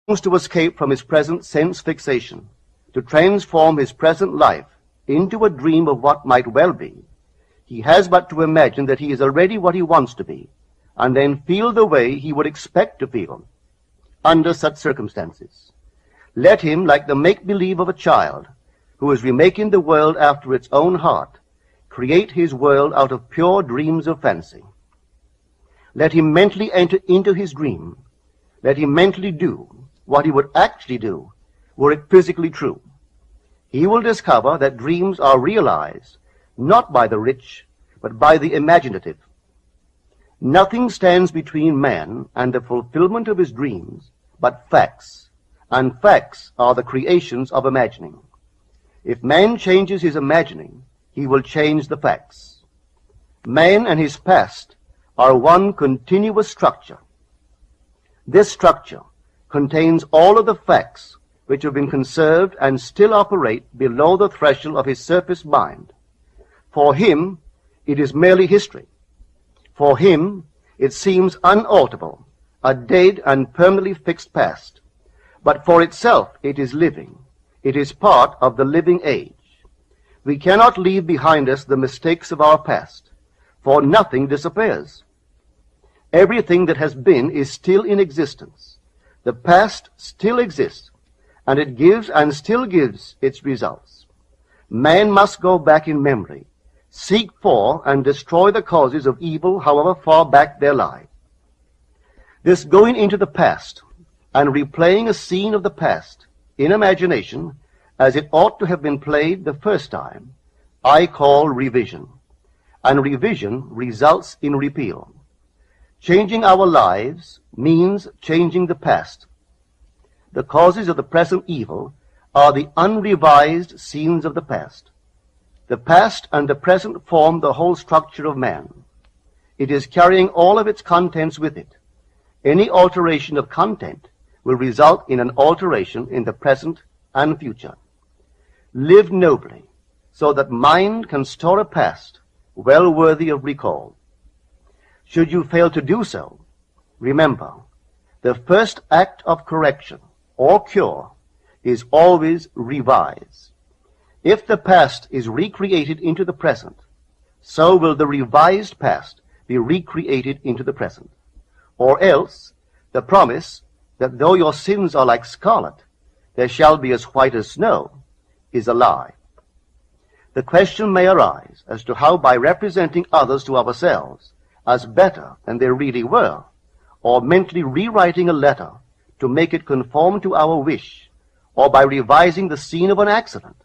to escape from his present sense fixation, to transform his present life into a dream of what might well be, he has but to imagine that he is already what he wants to be, and then feel the way he would expect to feel under such circumstances. Let him, like the make-believe of a child who is remaking the world after its own heart, create his world out of pure dreams of fancy. Let him mentally enter into his dream. Let him mentally do what he would actually do were it physically true. He will discover that dreams are realized not by the rich, but by the imaginative. Nothing stands between man and the fulfillment of his dreams but facts, and facts are the creations of imagining. If man changes his imagining, he will change the facts. Man and his past are one continuous structure. This structure contains all of the facts which have been conserved and still operate below the threshold of his surface mind. For him, it is merely history. For him, it seems unalterable, a dead and permanently fixed past. But for itself, it is living. It is part of the living age. We cannot leave behind us the mistakes of our past, for nothing disappears. Everything that has been is still in existence. The past still exists, and it gives and still gives its results. Man must go back in memory, seek for and destroy the causes of evil however far back they lie. This going into the past and replaying a scene of the past in imagination as it ought to have been played the first time, I call revision. And revision results in repeal. Changing our lives means changing the past. The causes of the present evil are the unrevised scenes of the past. The past and the present form the whole structure of man. It is carrying all of its contents with it. Any alteration of content will result in an alteration in the present and future. Live nobly, so that mind can store a past well worthy of recall. Should you fail to do so, remember, the first act of correction or cure is always revise. If the past is recreated into the present, so will the revised past be recreated into the present. Or else, the promise that though your sins are like scarlet, they shall be as white as snow, is a lie. The question may arise as to how, by representing others to ourselves as better than they really were, or mentally rewriting a letter to make it conform to our wish, or by revising the scene of an accident,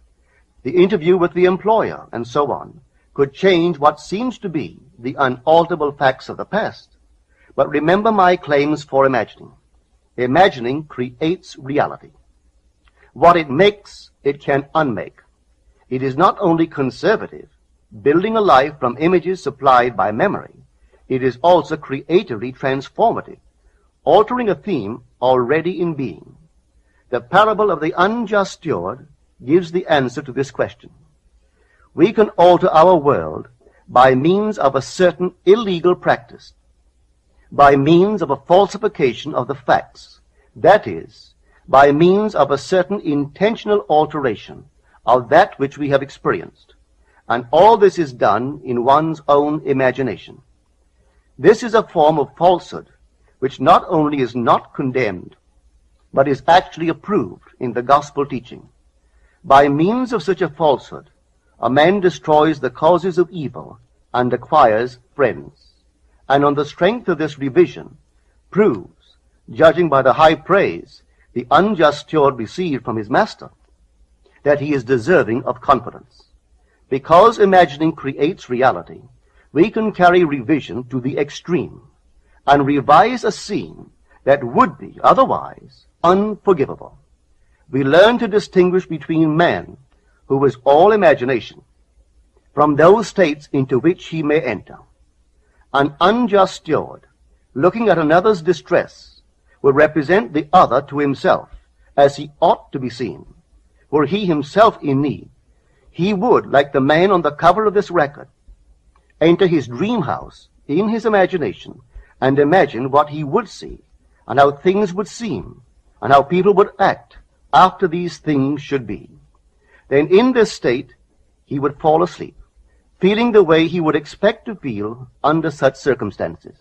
the interview with the employer, and so on, could change what seems to be the unalterable facts of the past. But remember my claims for imagining. Imagining creates reality. What it makes, it can unmake. It is not only conservative, building a life from images supplied by memory, it is also creatively transformative, altering a theme already in being. The parable of the unjust steward gives the answer to this question. We can alter our world by means of a certain illegal practice, by means of a falsification of the facts, that is, by means of a certain intentional alteration of that which we have experienced. And all this is done in one's own imagination. This is a form of falsehood which not only is not condemned, but is actually approved in the gospel teaching. By means of such a falsehood, a man destroys the causes of evil and acquires friends, and on the strength of this revision proves, judging by the high praise the unjust steward received from his master, that he is deserving of confidence. Because imagining creates reality, we can carry revision to the extreme and revise a scene that would be otherwise unforgivable. We learn to distinguish between man, who is all imagination, from those states into which he may enter. An unjust steward, looking at another's distress, will represent the other to himself as he ought to be seen. Were he himself in need, he would, like the man on the cover of this record, enter his dream house in his imagination and imagine what he would see and how things would seem and how people would act after these things should be. Then in this state he would fall asleep, feeling the way he would expect to feel under such circumstances.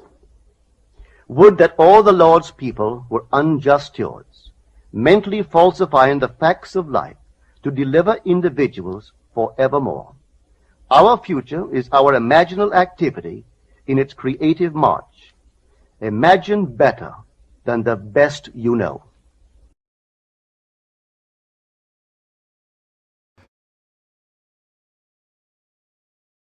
Would that all the Lord's people were unjust stewards, mentally falsifying the facts of life to deliver individuals forevermore. Our future is our imaginal activity in its creative march. Imagine better than the best you know.